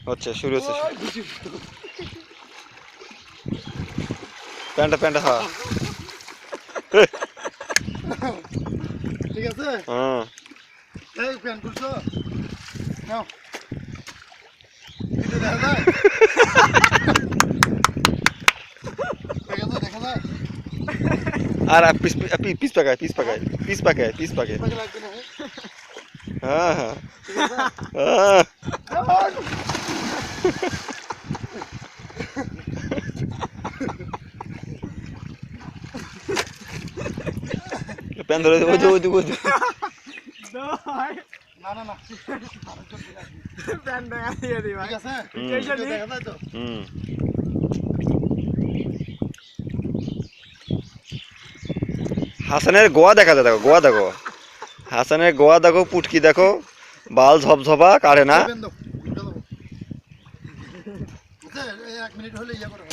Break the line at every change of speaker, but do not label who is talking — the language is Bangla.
হচ্ছে শুরু হচ্ছে প্যান্টটা প্যান্টটা হ্যাঁ
ঠিক আছে
হ্যাঁ
এই প্যান্ট খুলছো নাও ভিডিও দেখা যায় দেখা যায়
আর পিস পাকায়
লাগবে না
হ্যাঁ হ্যাঁ
ঠিক আছে
হ্যাঁ প্যান ধরে ওই
না না না প্যান্ট দেখা দিয়ে দি ভাই ঠিক আছে দেখা যায় তো
হাসানের গোয়া দেখা যায় দেখো গোয়া দেখো হাসানের গোয়া দেখো পুটকি দেখো বাল ঝপঝপা কাটে না
1 মিনিট হলে ইয়া করো